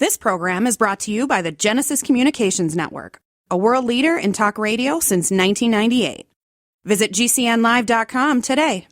This program is brought to you by the Genesis Communications Network, a world leader in talk radio since 1998. Visit GCNlive.com today.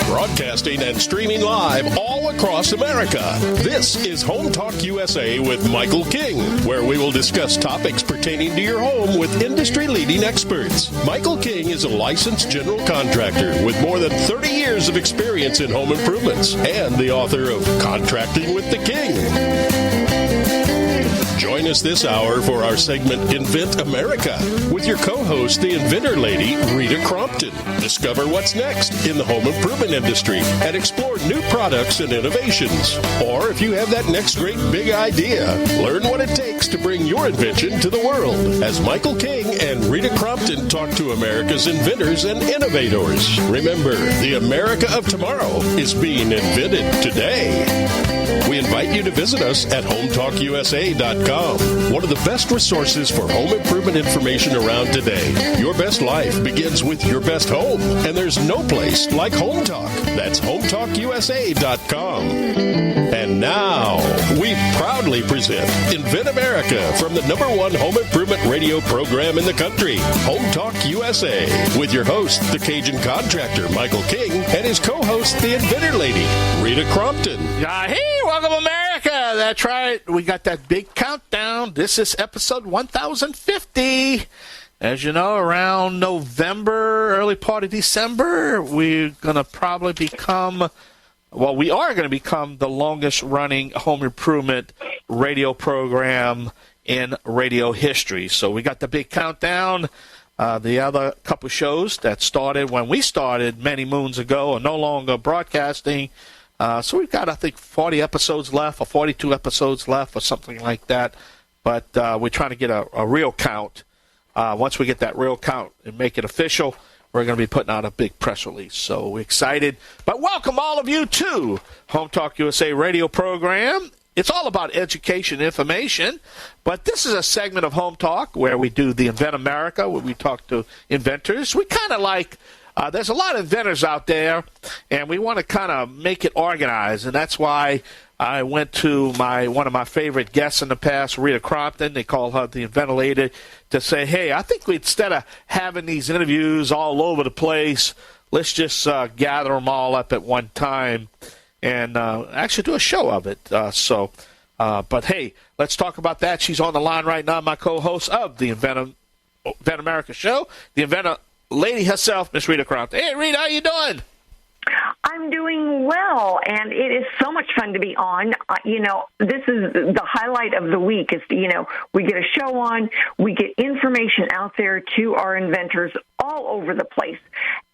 Broadcasting and streaming live all across America. This is Home Talk USA with Michael King, where we will discuss topics pertaining to your home with industry-leading experts. Michael King is a licensed general contractor with more than 30 years of experience in home improvements and the author of Contracting with the King. Join us this hour for our segment Invent America with your co-host, the inventor lady, Rita Crompton. Discover what's next in the home improvement industry and explore new products and innovations. Or if you have that next great big idea, learn what it takes to bring your invention to the world. As Michael King and Rita Crompton talk to America's inventors and innovators. Remember, the America of tomorrow is being invented today. We invite you to visit us at HomeTalkUSA.com, one of the best resources for home improvement information around today. Your best life begins with your best home, and there's no place like Home Talk. That's HomeTalkUSA.com. And now, we proudly present Invent America from the #1 home improvement radio program in the country, Home Talk USA, with your host, the Cajun contractor, Michael King, and his co-host, the inventor lady, Rita Crompton. Hey, welcome America. That's right. We got that big countdown. This is episode 1050. As you know, around November, early part of December, we're going to probably become, we are going to become the longest running home improvement radio program in radio history. So we got the big countdown. The other couple shows that started when we started many moons ago are no longer broadcasting. So we've got, I think, 40 episodes left or 42 episodes left or something like that. But we're trying to get a real count. Once we get that real count and make it official, we're going to be putting out a big press release. So we're excited. But welcome all of you to Home Talk USA radio program. It's all about education and information. But this is a segment of Home Talk where we do the Invent America, where we talk to inventors. We kind of like... there's a lot of inventors out there, and we want to kind of make it organized, and that's why I went to one of my favorite guests in the past, Rita Crompton. They call her the inventor lady, to say, hey, I think instead of having these interviews all over the place, let's just gather them all up at one time and actually do a show of it. But hey, let's talk about that. She's on the line right now, my co-host of the Invent America show, the inventor lady herself, Miss Rita Crompton. Hey, Rita, how you doing? I'm doing well, and it is so much fun to be on. This is the highlight of the week is, we get a show on, we get information out there to our inventors all over the place.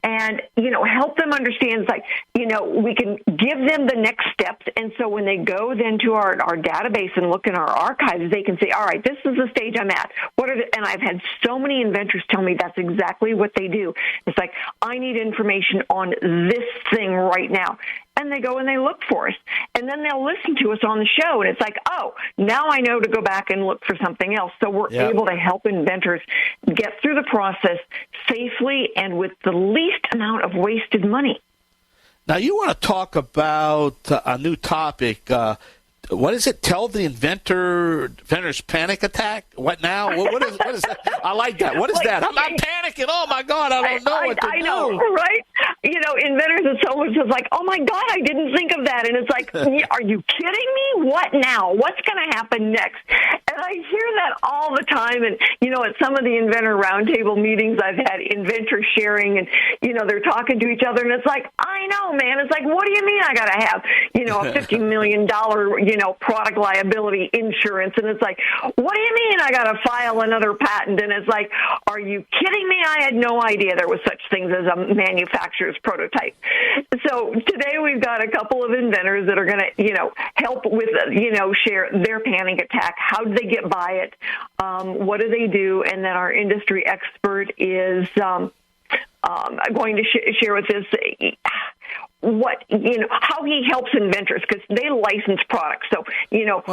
And, help them understand, we can give them the next steps. And so when they go then to our database and look in our archives, they can say, all right, this is the stage I'm at. And I've had so many inventors tell me that's exactly what they do. It's like, I need information on this thing right now. And they go and they look for us. And then they'll listen to us on the show. And it's like, oh, now I know to go back and look for something else. So we're able to help inventors get through the process safely and with the least amount of wasted money. Now, you want to talk about a new topic. What is it? Tell the inventor's panic attack? What now? What is that? I like that. What is that? I'm panicking. Oh, my God, I don't know what to do. I know, right? Inventors are so much just like, oh, my God, I didn't think of that. And it's like, are you kidding me? What now? What's going to happen next? And I hear that all the time. And, at some of the inventor roundtable meetings, I've had inventors sharing and, they're talking to each other. And it's like, I know, man. It's like, what do you mean I got to have, a $50 million, product liability insurance? And it's like, what do you mean I got to file another patent? And it's like, are you kidding me? I had no idea there was such things as a manufacturer's prototype. So today we've got a couple of inventors that are going to, help with, share their panic attack. How do they get by it? What do they do? And then our industry expert is going to share with us how he helps inventors, because they license products. So,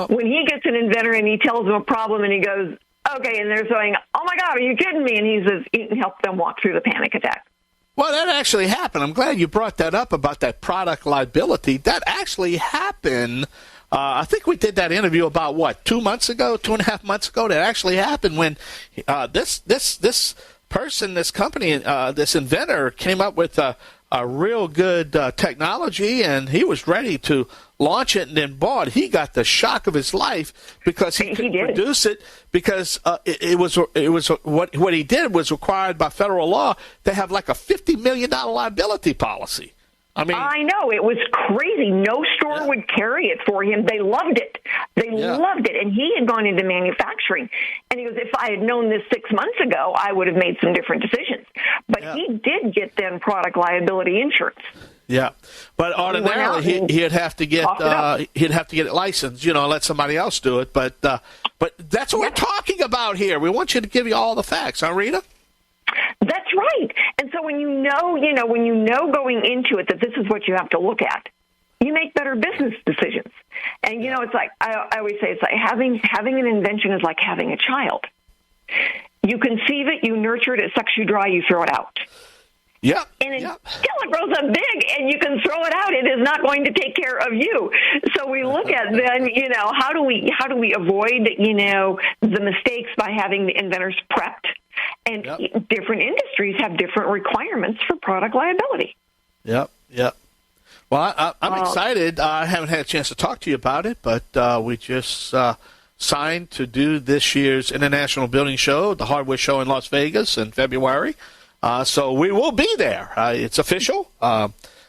when he gets an inventor and he tells them a problem and he goes, okay, and they're saying, oh my God, are you kidding me? And he says, he can help them walk through the panic attack. Well, that actually happened. I'm glad you brought that up about that product liability. That actually happened. I think we did that interview about, 2 months ago, 2.5 months ago? That actually happened when this person, this company, this inventor came up with a real good technology, and he was ready to launch it and then bought. He got the shock of his life because he couldn't produce it because it was what he did was required by federal law to have like a $50 million liability policy. I know, it was crazy. No store would carry it for him. They loved it. Loved it. And he had gone into manufacturing. And he goes, if I had known this 6 months ago, I would have made some different decisions. But he did get then product liability insurance. Yeah, but ordinarily he'd have to get it licensed, let somebody else do it. But that's what we're talking about here. We want you to give you all the facts, huh, Rita? That's right. And so when you know going into it that this is what you have to look at, you make better business decisions. And it's like I always say, it's like having an invention is like having a child. You conceive it, you nurture it, it sucks you dry, you throw it out. Yeah. And until it grows up big and you can throw it out, it is not going to take care of you. So we look at then, how do we avoid, the mistakes by having the inventors prepped? And different industries have different requirements for product liability. Yep. Well, I'm excited. I haven't had a chance to talk to you about it, but we just signed to do this year's International Building Show, the hardware show in Las Vegas in February. So we will be there. It's official.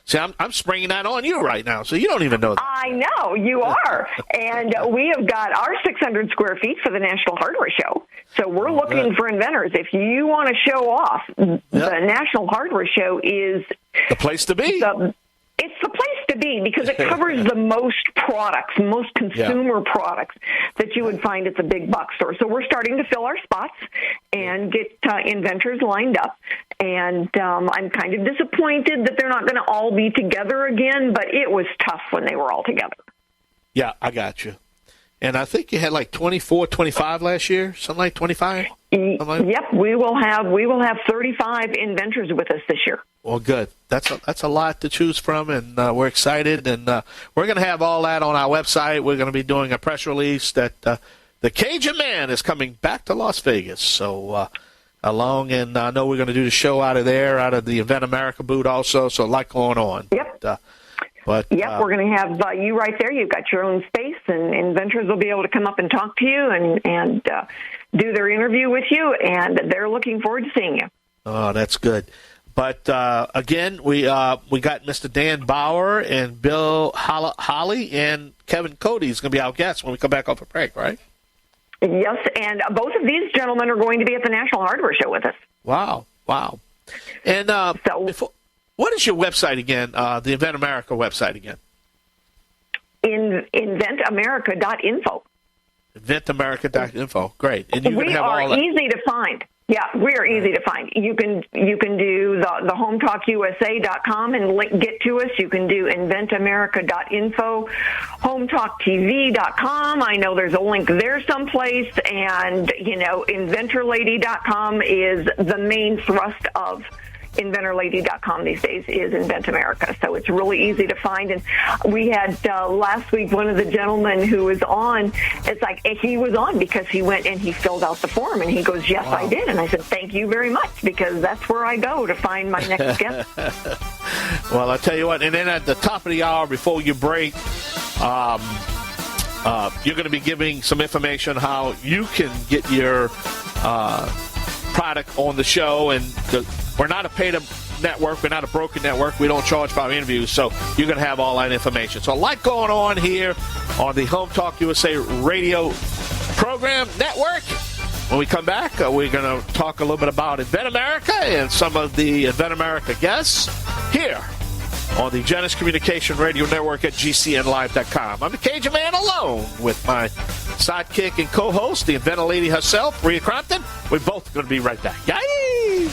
See, I'm springing that on you right now, so you don't even know that. I know, you are. And we have got our 600 square feet for the National Hardware Show. So we're looking for inventors. If you want to show off, the National Hardware Show is the place to be. It's the place to be because it covers the most products, most consumer products that you would find at the big box store. So we're starting to fill our spots and get inventors lined up. And I'm kind of disappointed that they're not going to all be together again, but it was tough when they were all together. Yeah, I got you. And I think you had like 24, 25 last year, something like 25? Yep, we will have 35 inventors with us this year. Well, good. That's a lot to choose from, and we're excited. And we're going to have all that on our website. We're going to be doing a press release that the Cajun Man is coming back to Las Vegas. So and I know we're going to do the show out of the Invent America booth also. So a lot going on. Yep. We're going to have you right there. You've got your own space, and inventors will be able to come up and talk to you and do their interview with you, and they're looking forward to seeing you. Oh, that's good. But, again, we got Mr. Dan Bauer and Bill Holley and Kevin Cody is going to be our guests when we come back off a break, right? Yes, and both of these gentlemen are going to be at the National Hardware Show with us. Wow. And what is your website again, the Invent America website again? inventamerica.info. inventamerica.info. Great. And we are easy to find. Yeah, we are easy to find. You can do the HomeTalkUSA.com and get to us. You can do inventamerica.info, HomeTalkTV.com. I know there's a link there someplace. And, InventorLady.com is the main thrust of InventorLady.com these days is Invent America. So it's really easy to find. And we had last week one of the gentlemen who was on, it's like he was on because he went and he filled out the form and he goes, yes, wow. I did. And I said, thank you very much, because that's where I go to find my next guest. Well, I'll tell you what, and then at the top of the hour before you break, you're going to be giving some information how you can get your product on the show. And we're not a paid network. We're not a broken network. We don't charge for our interviews. So you're going to have all that information. So a lot going on here on the Home Talk USA radio program network. When we come back, we're going to talk a little bit about Invent America and some of the Invent America guests here on the Genesis Communication Radio Network at GCNlive.com. I'm the Cajun Man alone with my sidekick and co-host, the Inventor Lady herself, Rita Crompton. We're both going to be right back. Yay!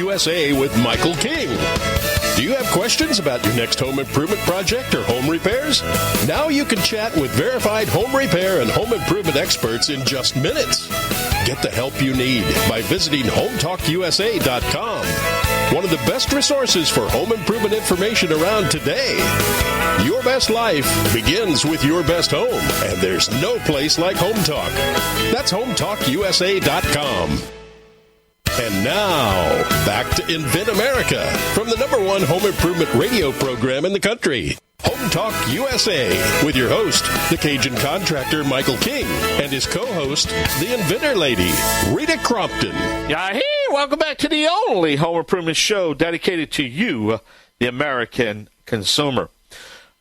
USA with Michael King. Do you have questions about your next home improvement project or home repairs? Now you can chat with verified home repair and home improvement experts in just minutes. Get the help you need by visiting HomeTalkUSA.com. One of the best resources for home improvement information around today. Your best life begins with your best home, and there's no place like Home Talk. That's HomeTalkUSA.com. And now, back to Invent America from the #1 home improvement radio program in the country. Home Talk USA with your host, the Cajun contractor Michael King, and his co-host, the Inventor lady, Rita Crompton. Yahee! Welcome back to the only home improvement show dedicated to you, the American consumer.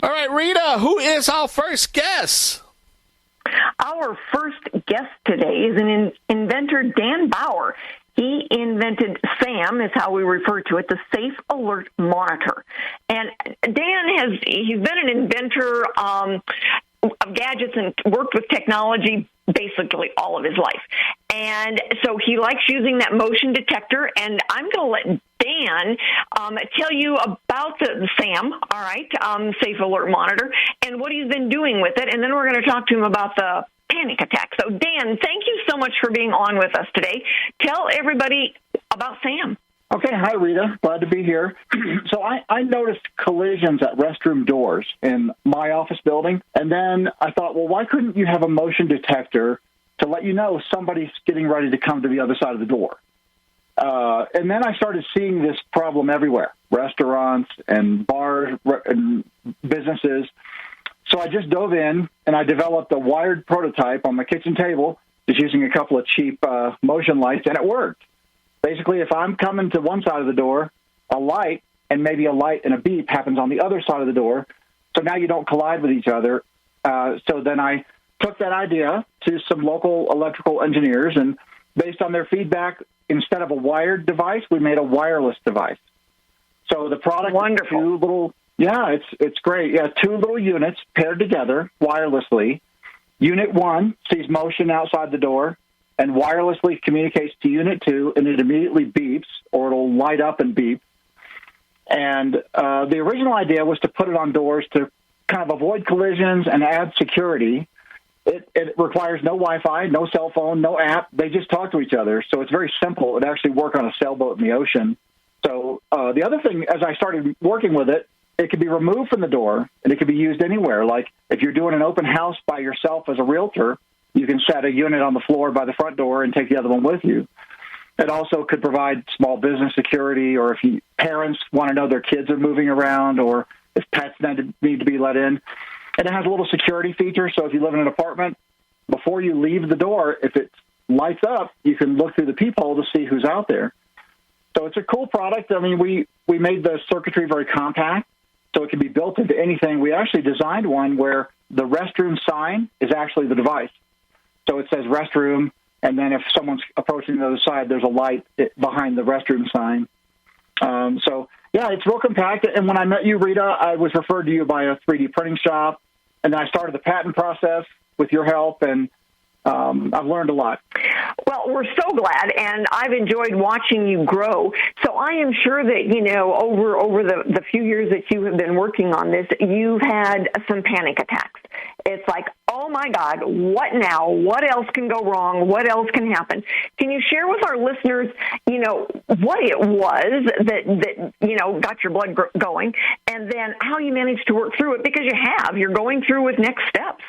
All right, Rita, who is our first guest? Our first guest today is an inventor, Dan Bauer. He invented S.A.M, is how we refer to it, the Safe Alert Monitor. And Dan he's been an inventor of gadgets and worked with technology basically all of his life. And so he likes using that motion detector, and I'm going to let Dan tell you about the S.A.M, all right, Safe Alert Monitor, and what he's been doing with it, and then we're going to talk to him about the panic attack. So, Dan, thank you so much for being on with us today. Tell everybody about S.A.M. Okay. Hi, Rita. Glad to be here. So I noticed collisions at restroom doors in my office building, and then I thought, well, why couldn't you have a motion detector to let you know somebody's getting ready to come to the other side of the door? And then I started seeing this problem everywhere, restaurants and bars and businesses. So I just dove in, and I developed a wired prototype on my kitchen table, just using a couple of cheap motion lights, and it worked. Basically, if I'm coming to one side of the door, a light and maybe a light and a beep happens on the other side of the door, so now you don't collide with each other. So then I took that idea to some local electrical engineers, and based on their feedback, instead of a wired device, we made a wireless device. So the product, wonderful. It's great. Yeah, 2 little units paired together wirelessly. Unit 1 sees motion outside the door and wirelessly communicates to Unit 2, and it immediately beeps, or it'll light up and beep. And the original idea was to put it on doors to kind of avoid collisions and add security. It requires no Wi-Fi, no cell phone, no app. They just talk to each other. So it's very simple. It would actually work on a sailboat in the ocean. So the other thing, as I started working with it, it could be removed from the door, and it could be used anywhere. Like if you're doing an open house by yourself as a realtor, you can set a unit on the floor by the front door and take the other one with you. It also could provide small business security, or if parents want to know their kids are moving around, or if pets need to be let in. And it has a little security feature, so if you live in an apartment, before you leave the door, if it lights up, you can look through the peephole to see who's out there. So it's a cool product. I mean, we made the circuitry very compact, so it can be built into anything. We actually designed one where the restroom sign is actually the device. So it says restroom, and then if someone's approaching the other side, there's a light behind the restroom sign. It's real compact. And when I met you, Rita, I was referred to you by a 3D printing shop, and then I started the patent process with your help, and I've learned a lot. Well, we're so glad, and I've enjoyed watching you grow. So I am sure that, over the few years that you have been working on this, you've had some panic attacks. It's like, oh, my God, what now? What else can go wrong? What else can happen? Can you share with our listeners, what it was that got your blood going, and then how you managed to work through it? Because you're going through with next steps.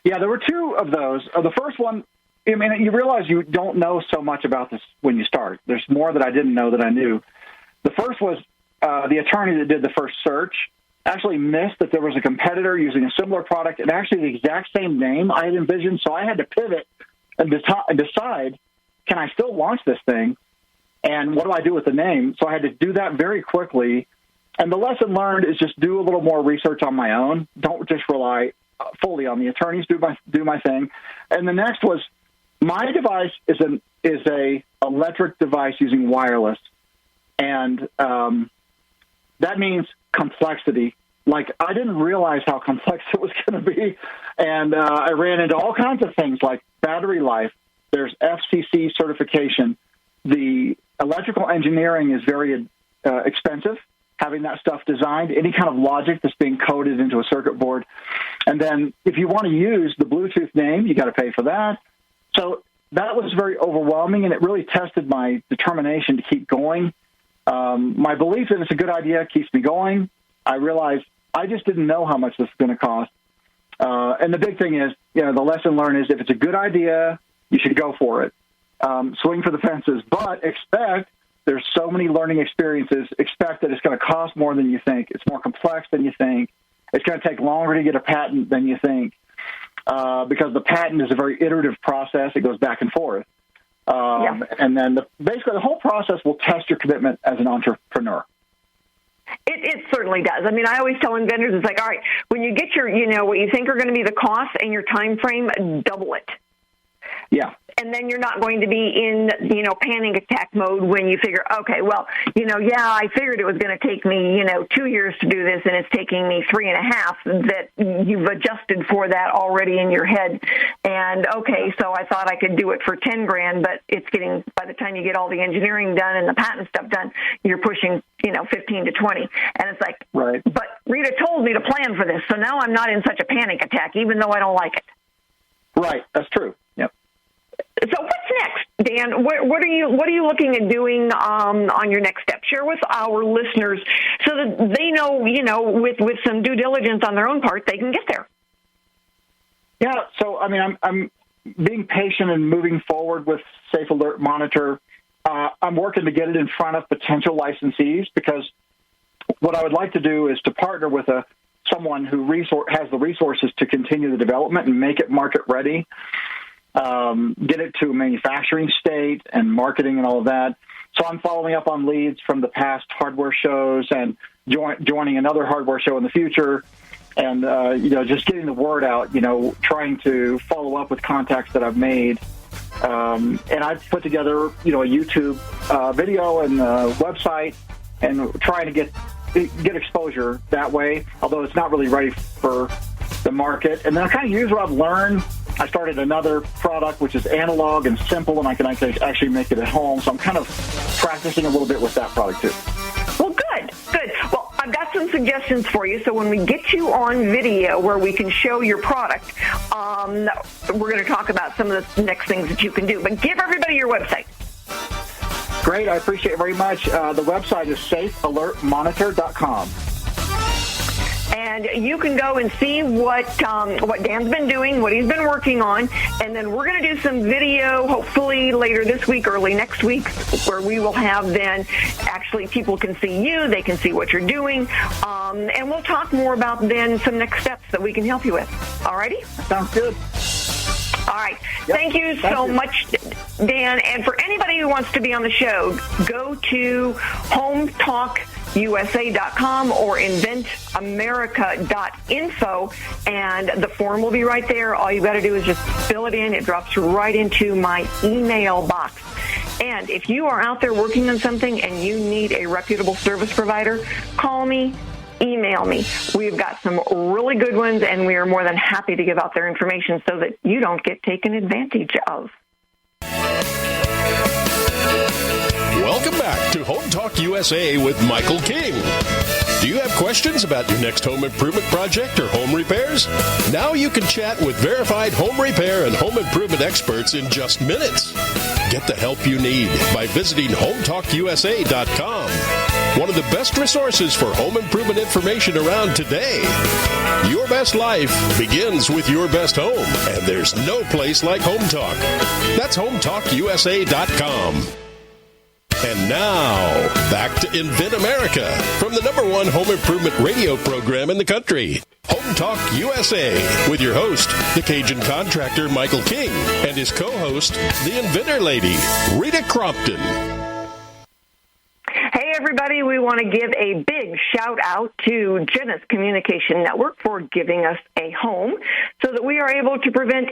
Yeah, there were 2 of those. The first one, I mean, you realize you don't know so much about this when you start. There's more that I didn't know that I knew. The first was the attorney that did the first search actually missed that there was a competitor using a similar product and actually the exact same name I had envisioned. So I had to pivot and decide, can I still launch this thing? And what do I do with the name? So I had to do that very quickly. And the lesson learned is just do a little more research on my own. Don't just rely fully on the attorneys. Do my thing. And the next was, my device is a electric device using wireless, and that means complexity. Like, I didn't realize how complex it was going to be, and I ran into all kinds of things like battery life. There's FCC certification. The electrical engineering is very expensive, having that stuff designed, any kind of logic that's being coded into a circuit board. And then if you want to use the Bluetooth name, you got to pay for that. So that was very overwhelming, and it really tested my determination to keep going. My belief that it's a good idea keeps me going. I realized I just didn't know how much this was going to cost. And the big thing is, the lesson learned is if it's a good idea, you should go for it. Swing for the fences, but there's so many learning experiences. Expect that it's going to cost more than you think. It's more complex than you think. It's going to take longer to get a patent than you think, because the patent is a very iterative process. It goes back and forth. And then basically the whole process will test your commitment as an entrepreneur. It certainly does. I mean, I always tell inventors, it's like, all right, when you get your, what you think are going to be the costs and your time frame, double it. Yeah. And then you're not going to be in, panic attack mode when you figure, okay, well, I figured it was going to take me, 2 years to do this, and it's taking me 3.5, that you've adjusted for that already in your head. And, okay, so I thought I could do it for $10,000, but it's getting, by the time you get all the engineering done and the patent stuff done, you're pushing, 15 to 20. And it's like, right. But Rita told me to plan for this, so now I'm not in such a panic attack, even though I don't like it. Right. That's true. Yep. So what's next, Dan? What are you looking at doing on your next step? Share with our listeners so that they know, with some due diligence on their own part, they can get there. Yeah. So I'm being patient and moving forward with Safe Alert Monitor. I'm working to get it in front of potential licensees, because what I would like to do is to partner with someone who has the resources to continue the development and make it market ready. Get it to a manufacturing state and marketing and all of that. So I'm following up on leads from the past hardware shows and joining another hardware show in the future, and just getting the word out. Trying to follow up with contacts that I've made, and I've put together a YouTube video and a website, and trying to get exposure that way. Although it's not really ready for the market, and then I kind of use what I've learned. I started another product which is analog and simple, and I can actually make it at home. So I'm kind of practicing a little bit with that product too. Well, good. Well, I've got some suggestions for you. So when we get you on video where we can show your product, we're going to talk about some of the next things that you can do. But give everybody your website. Great. I appreciate it very much. The website is safealertmonitor.com. And you can go and see what Dan's been doing, what he's been working on, and then we're going to do some video, hopefully later this week, early next week, where we will have then actually people can see you, they can see what you're doing, and we'll talk more about then some next steps that we can help you with. All righty? Sounds good. All right. Yep. Thank you so much, Dan. And for anybody who wants to be on the show, go to HomeTalkUSA.com or inventamerica.info, and the form will be right there. All you got to do is just fill it in. It drops right into my email box. And if you are out there working on something and you need a reputable service provider, call me. Email me. We've got some really good ones, and we are more than happy to give out their information so that you don't get taken advantage of. Welcome back to Home Talk USA with Michael King. Do you have questions about your next home improvement project or home repairs? Now you can chat with verified home repair and home improvement experts in just minutes. Get the help you need by visiting HomeTalkUSA.com. One of the best resources for home improvement information around today. Your best life begins with your best home, and there's no place like Home Talk. That's HomeTalkUSA.com. And now, back to Invent America from the #1 home improvement radio program in the country. Home Talk USA with your host, the Cajun contractor Michael King, and his co-host, the Inventor lady, Rita Crompton. Hey, everybody, we want to give a big shout out to Genesis Communication Network for giving us a home so that we are able to present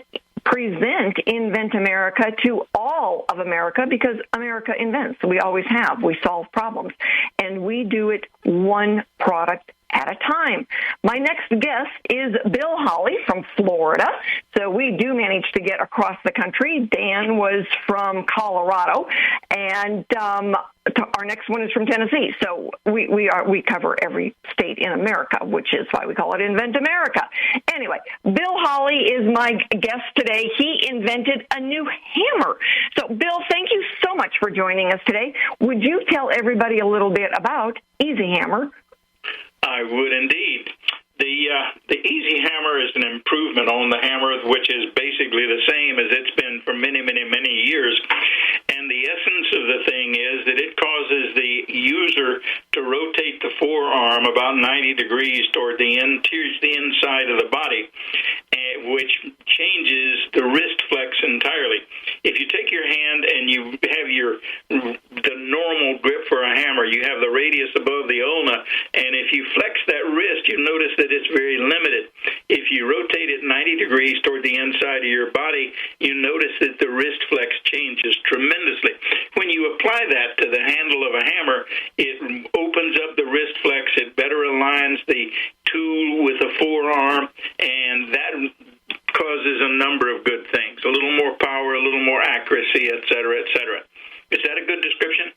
Invent America to all of America, because America invents. We always have. We solve problems. And we do it one product at a time. My next guest is Bill Holley from Florida. So we do manage to get across the country. Dan was from Colorado, and our next one is from Tennessee. So we cover every state in America, which is why we call it Invent America. Anyway, Bill Holley is my guest today. He invented a new hammer. So, Bill, thank you so much for joining us today. Would you tell everybody a little bit about Easy Hammer? I would indeed. The Easy Hammer is an improvement on the hammer, which is basically the same as it's been for many, many, many years. And the essence of the thing is that it causes the user to rotate the forearm about 90 degrees toward the inside of the body, which changes the wrist flex entirely. If you take your hand and you have the normal grip for a hammer, you have the radius above the ulna, and if you flex that wrist, you notice that it's very limited. If you rotate it 90 degrees toward the inside of your body, you notice that the wrist flex changes tremendously. When you apply that to the handle of a hammer, it opens up the wrist flex, it better aligns the tool with the forearm, and that causes a number of good things. A little more power, a little more accuracy, et cetera, et cetera. Is that a good description?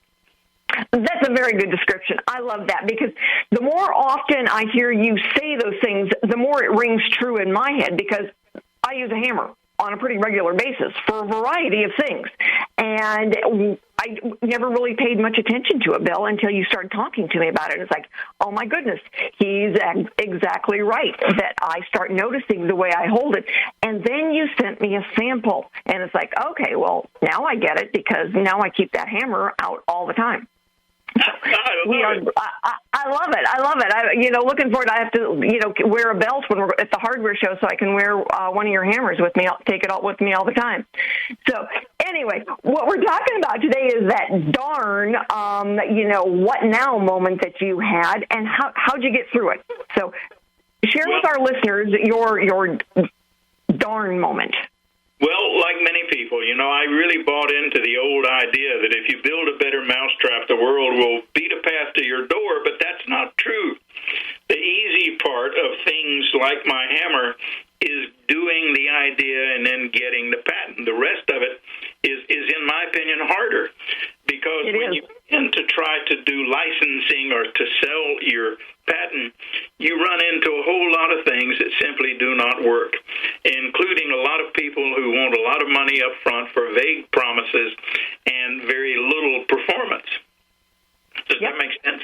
That's a very good description. I love that, because the more often I hear you say those things, the more it rings true in my head, because I use a hammer on a pretty regular basis for a variety of things. And I never really paid much attention to it, Bill, until you started talking to me about it. It's like, oh, my goodness, he's exactly right, that I start noticing the way I hold it. And then you sent me a sample, and it's like, okay, well, now I get it, because now I keep that hammer out all the time. I love it. I love it. Looking forward, I have to, wear a belt when we're at the hardware show, so I can wear one of your hammers with me. I'll take it all with me all the time. So anyway, what we're talking about today is that darn, what now moment that you had, and how'd you get through it? So share with our listeners your darn moment. Well, like many people, I really bought into the old idea that if you build a better mousetrap, the world will beat a path to your door, but that's not true. The easy part of things like my hammer is doing the idea and then getting the patent. The rest of it is in my opinion, harder, because when you begin to try to do licensing or to sell your patent, you run into a whole lot of things that simply do not work, including a lot of people who want a lot of money up front for vague promises and very little performance. Does that make sense?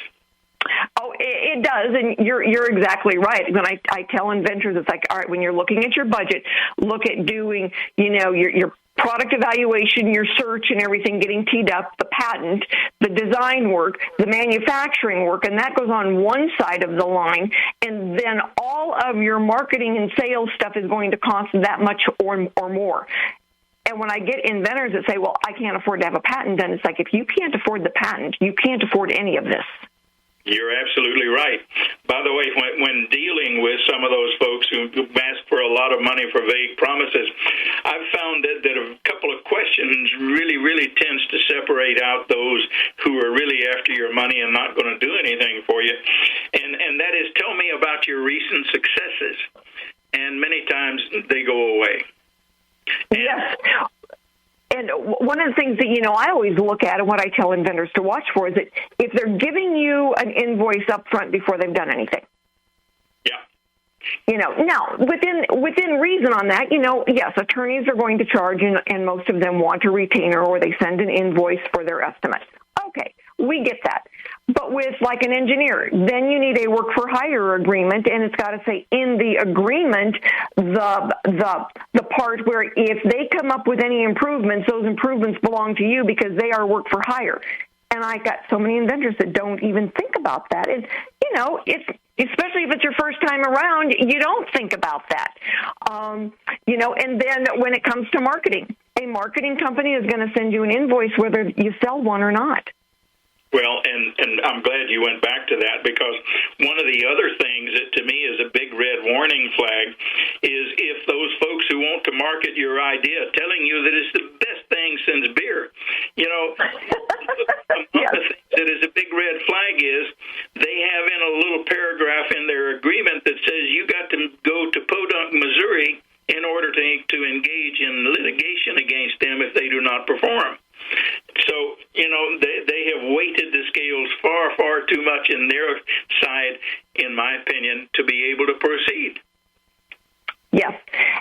Oh, it does, and you're exactly right. When I tell inventors, it's like, all right, when you're looking at your budget, look at doing, your product evaluation, your search and everything getting teed up, the patent, the design work, the manufacturing work, and that goes on one side of the line, and then all of your marketing and sales stuff is going to cost that much or more. And when I get inventors that say, well, I can't afford to have a patent, then it's like, if you can't afford the patent, you can't afford any of this. You're absolutely right. By the way, when dealing with some of those folks who ask for a lot of money for vague promises, I've found that a couple of questions really, really tends to separate out those who are really after your money and not going to do anything for you. And that is, tell me about your recent successes. And many times they go away. Yes. And one of the things that, I always look at and what I tell inventors to watch for is that if they're giving you an invoice up front before they've done anything. Yeah. Now, within reason on that, yes, attorneys are going to charge, and most of them want a retainer or they send an invoice for their estimate. Okay, we get that. But with like an engineer, then you need a work for hire agreement, and it's got to say in the agreement the part where if they come up with any improvements, those improvements belong to you because they are work for hire. And I got so many inventors that don't even think about that. And it's especially if it's your first time around, you don't think about that. And then when it comes to marketing, a marketing company is going to send you an invoice whether you sell one or not. Well, and I'm glad you went back to that, because one of the other things that to me is a big red warning flag is if those folks who want to market your idea telling you that it's the best thing since beer. One of the things that is a big red flag is they have in a little paragraph in their far too much in their side, in my opinion, to be able to proceed. Yes.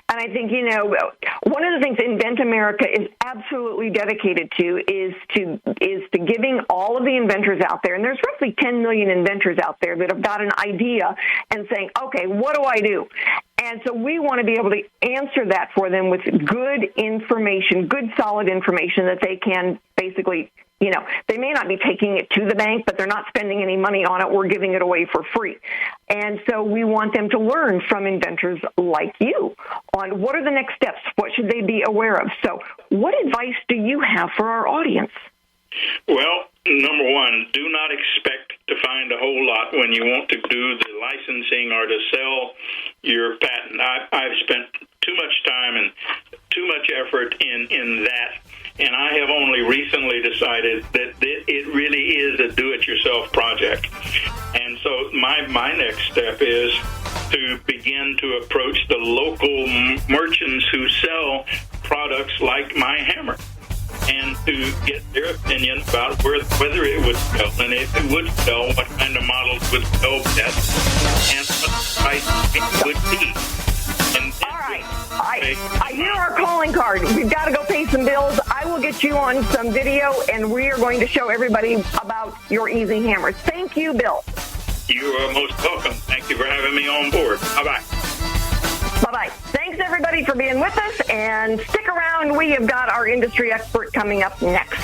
And I think, one of the things Invent America is absolutely dedicated to is to giving all of the inventors out there, and there's roughly 10 million inventors out there that have got an idea and saying, okay, what do I do? And so we want to be able to answer that for them with good information, good solid information that they can basically, they may not be taking it to the bank, but they're not spending any money on it. We're giving it away for free. And so we want them to learn from inventors like you on what are the next steps, what should they be aware of. So what advice do you have for our audience? Well, number one, do not expect to find a whole lot when you want to do the licensing or to sell your patent. I've spent too much time and too much effort in that, and I have only recently decided that it really is a do-it-yourself project. And so my next step is to begin to approach the local merchants who sell products like my hammer, and to get their opinion about whether it would sell, and if it would sell, what kind of models would sell best, and what the price it would be. All right. I hear our calling card. We've got to go pay some bills. I will get you on some video, and we are going to show everybody about your easy hammers. Thank you, Bill. You are most welcome. Thank you for having me on board. Bye-bye. Bye-bye. Thanks, everybody, for being with us, and stick around. We have got our industry expert coming up next.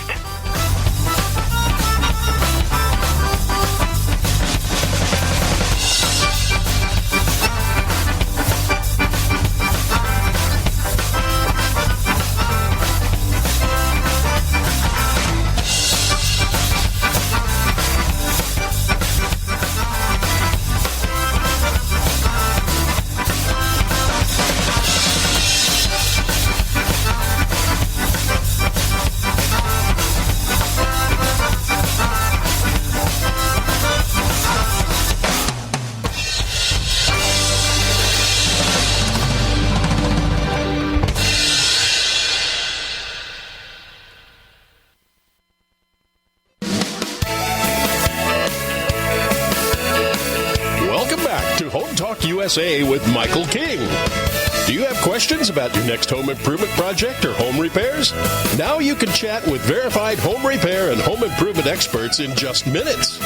HomeTalkUSA with Michael King. Do you have questions about your next home improvement project or home repairs? Now you can chat with verified home repair and home improvement experts in just minutes.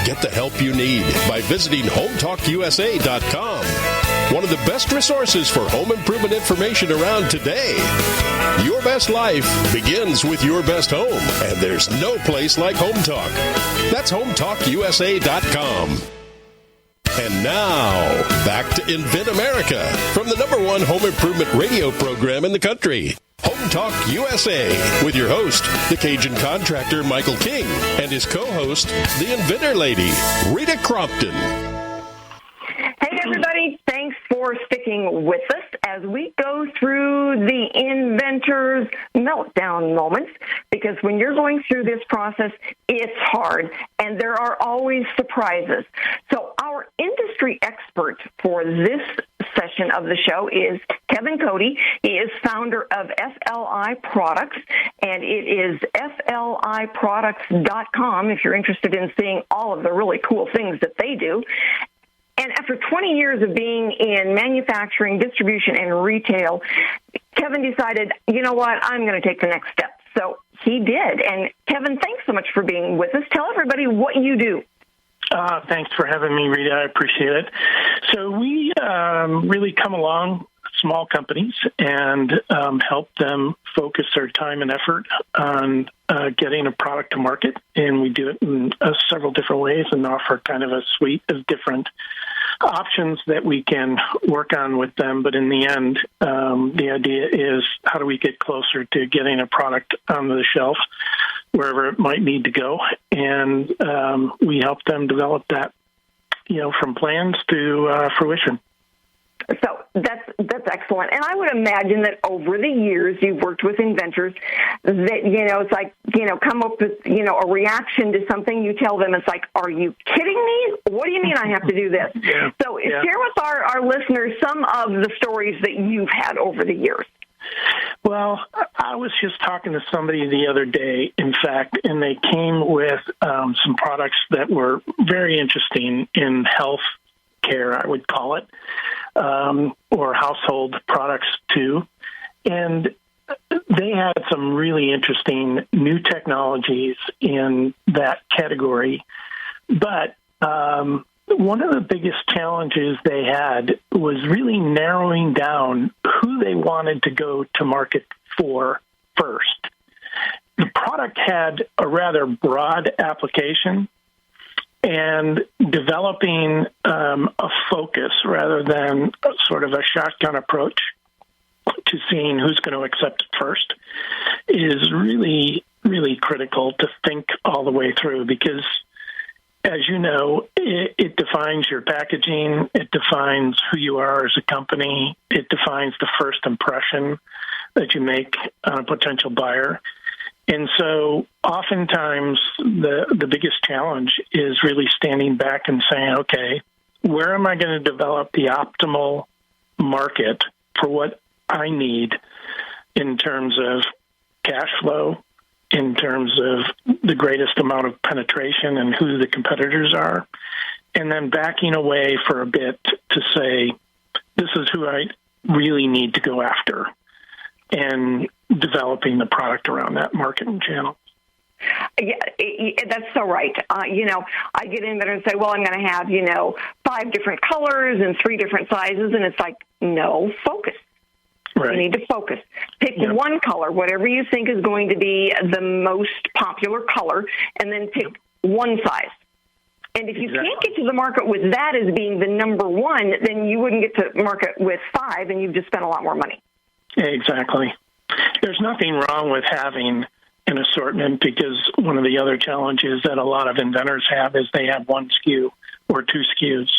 Get the help you need by visiting HomeTalkUSA.com. One of the best resources for home improvement information around today. Your best life begins with your best home, and there's no place like Home Talk. That's HomeTalkUSA.com. And now, back to Invent America from the #1 home improvement radio program in the country, Home Talk USA, with your host, the Cajun contractor Michael King, and his co-host, the Inventor lady, Rita Crompton. Hey, everybody. Thanks for sticking with us as we go through the inventors' meltdown moments, because when you're going through this process, it's hard, and there are always surprises. So our industry expert for this session of the show is Kevin Cody. He is founder of FLI Products, and it is FLIProducts.com if you're interested in seeing all of the really cool things that they do. And after 20 years of being in manufacturing, distribution, and retail, Kevin decided, you know what, I'm going to take the next step. So he did. And Kevin, thanks so much for being with us. Tell everybody what you do. Thanks for having me, Rita. I appreciate it. So we really come along small companies and help them focus their time and effort on getting a product to market. And we do it in several different ways and offer kind of a suite of different options that we can work on with them. But in the end, the idea is how do we get closer to getting a product onto the shelf wherever it might need to go. And we help them develop that, from plans to fruition. So that's excellent. And I would imagine that over the years you've worked with inventors that, it's like, come up with, a reaction to something. You tell them, it's like, are you kidding me? What do you mean I have to do this? Yeah. So share with our listeners some of the stories that you've had over the years. Well, I was just talking to somebody the other day, in fact, and they came with some products that were very interesting in health care, I would call it, or household products too. And they had some really interesting new technologies in that category. But one of the biggest challenges they had was really narrowing down who they wanted to go to market for first. The product had a rather broad application, and developing a focus rather than sort of a shotgun approach to seeing who's going to accept it first is really, really critical to think all the way through, because as you know, it defines your packaging, it defines who you are as a company, it defines the first impression that you make on a potential buyer. And so oftentimes the biggest challenge is really standing back and saying, okay, where am I going to develop the optimal market for what I need in terms of cash flow, in terms of the greatest amount of penetration and who the competitors are, and then backing away for a bit to say, this is who I really need to go after, and developing the product around that marketing channel. Yeah, that's so right. I get in there and say, well, I'm going to have, 5 different colors and 3 different sizes, and it's like, no, focus. Right. You need to focus. Pick one color, whatever you think is going to be the most popular color, and then pick one size. And if you can't get to the market with that as being the number one, then you wouldn't get to market with 5, and you've just spent a lot more money. Exactly. There's nothing wrong with having an assortment, because one of the other challenges that a lot of inventors have is they have 1 SKU or 2 SKUs.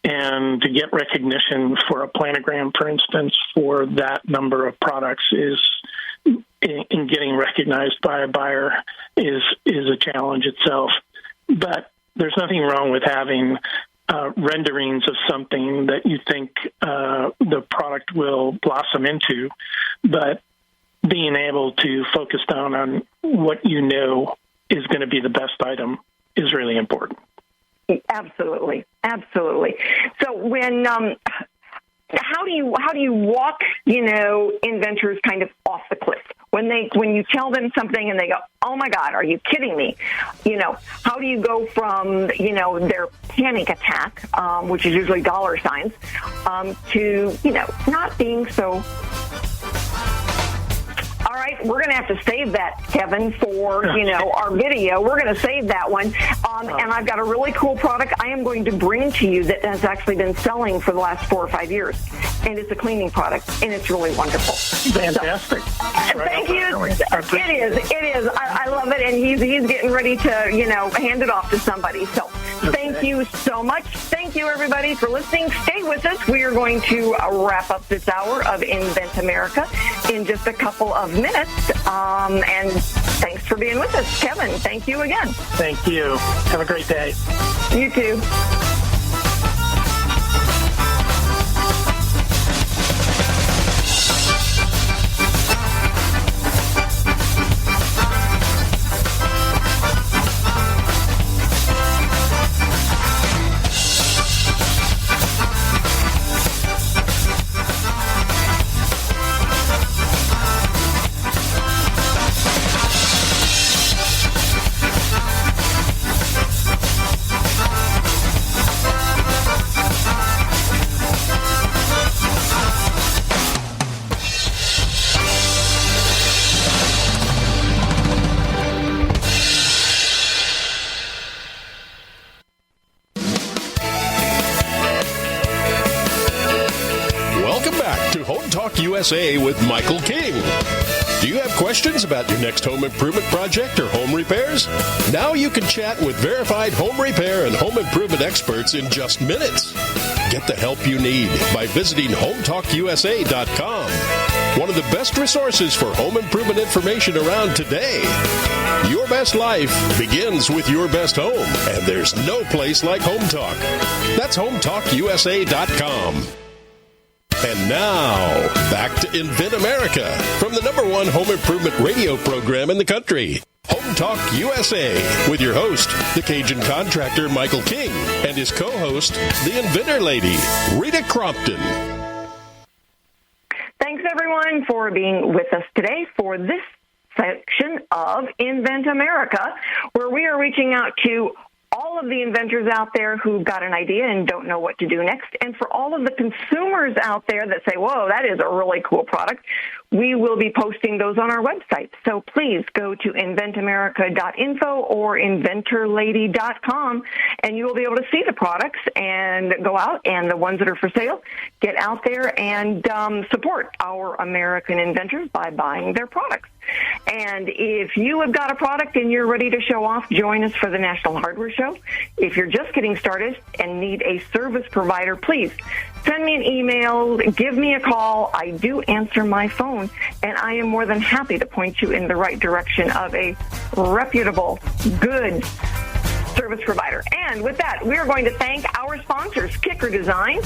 And to get recognition for a planogram, for instance, for that number of products is in getting recognized by a buyer is a challenge itself. But there's nothing wrong with having renderings of something that you think the product will blossom into, but being able to focus down on what you know is going to be the best item is really important. Absolutely. So when how do you walk, inventors kind of off the cliff when you tell them something and they go, oh my God, are you kidding me? How do you go from their panic attack, which is usually dollar signs, to not being so. All right, we're going to have to save that, Kevin, for, our video. We're going to save that one. And I've got a really cool product I am going to bring to you that has actually been selling for the last 4 or 5 years. And it's a cleaning product, and it's really wonderful. Fantastic. So, thank you. It is. I love it, and he's getting ready to, hand it off to somebody. So thank you so much. Thank you, everybody, for listening. Stay with us. We are going to wrap up this hour of Invent America in just a couple of minutes. And thanks for being with us, Kevin. Thank you again. Thank you. Have a great day. You too. HomeTalkUSA with Michael King. Do you have questions about your next home improvement project or home repairs? Now you can chat with verified home repair and home improvement experts in just minutes. Get the help you need by visiting HomeTalkUSA.com. One of the best resources for home improvement information around today. Your best life begins with your best home, and there's no place like HomeTalk. That's HomeTalkUSA.com. And now, back to Invent America from the #1 home improvement radio program in the country. Home Talk USA with your host, the Cajun contractor Michael King, and his co-host, the Inventor lady, Rita Crompton. Thanks, everyone, for being with us today for this section of Invent America, where we are reaching out to all of the inventors out there who've got an idea and don't know what to do next, and for all of the consumers out there that say, whoa, that is a really cool product. We will be posting those on our website. So please go to inventamerica.info or inventorlady.com, and you will be able to see the products and go out, and the ones that are for sale, get out there and support our American inventors by buying their products. And if you have got a product and you're ready to show off, join us for the National Hardware Show. If you're just getting started and need a service provider, please send me an email, give me a call. I do answer my phone, and I am more than happy to point you in the right direction of a reputable, good service provider. And with that, we are going to thank our sponsors, Kicker Design,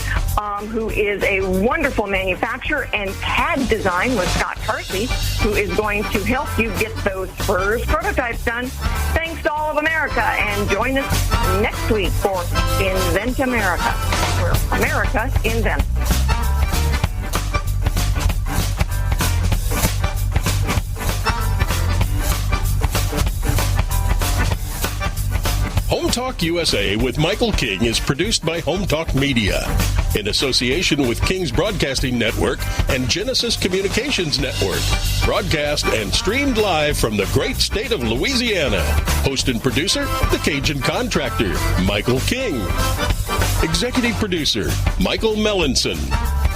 who is a wonderful manufacturer, and CAD Design with Scott Tarsley, who is going to help you get those first prototypes done. Thanks to all of America, and join us next week for Invent America, where America invents. Home Talk USA with Michael King is produced by Home Talk Media in association with King's Broadcasting Network and Genesis Communications Network. Broadcast and streamed live from the great state of Louisiana. Host and producer, the Cajun contractor, Michael King. Executive producer, Michael Mellinson.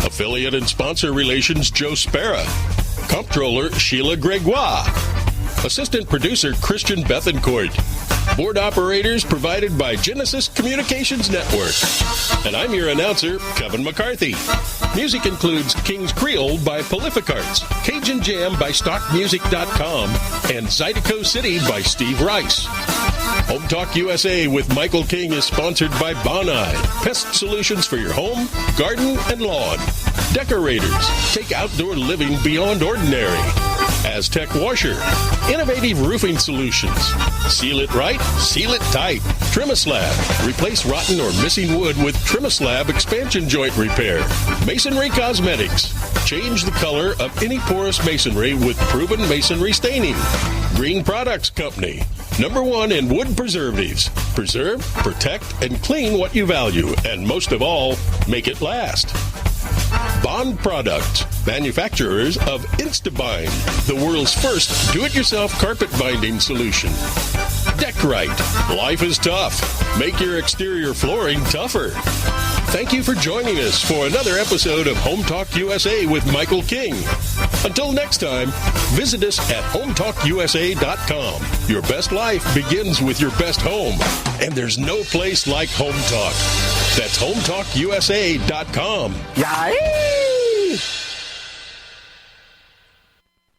Affiliate and sponsor relations, Joe Spera. Comptroller, Sheila Gregoire. Assistant producer, Christian Bethencourt. Board operators provided by Genesis Communications Network. And I'm your announcer, Kevin McCarthy. Music includes King's Creole by Prolific Arts, Cajun Jam by StockMusic.com, and Zydeco City by Steve Rice. Home Talk USA with Michael King is sponsored by Bonai, pest solutions for your home, garden, and lawn. Decorators, take outdoor living beyond ordinary. Aztec Washer, innovative roofing solutions. Seal it right, seal it tight. Trimislab, replace rotten or missing wood with Trimislab expansion joint repair. Masonry Cosmetics, change the color of any porous masonry with proven masonry staining. Green Products Company, #1 in wood preservatives. Preserve, protect, and clean what you value, and most of all, make it last. Bond Products, manufacturers of InstaBind, the world's first do-it-yourself carpet binding solution. Deckrite, life is tough. Make your exterior flooring tougher. Thank you for joining us for another episode of Home Talk USA with Michael King. Until next time, visit us at HomeTalkUSA.com. Your best life begins with your best home, and there's no place like Home Talk. That's HomeTalkUSA.com. Yay!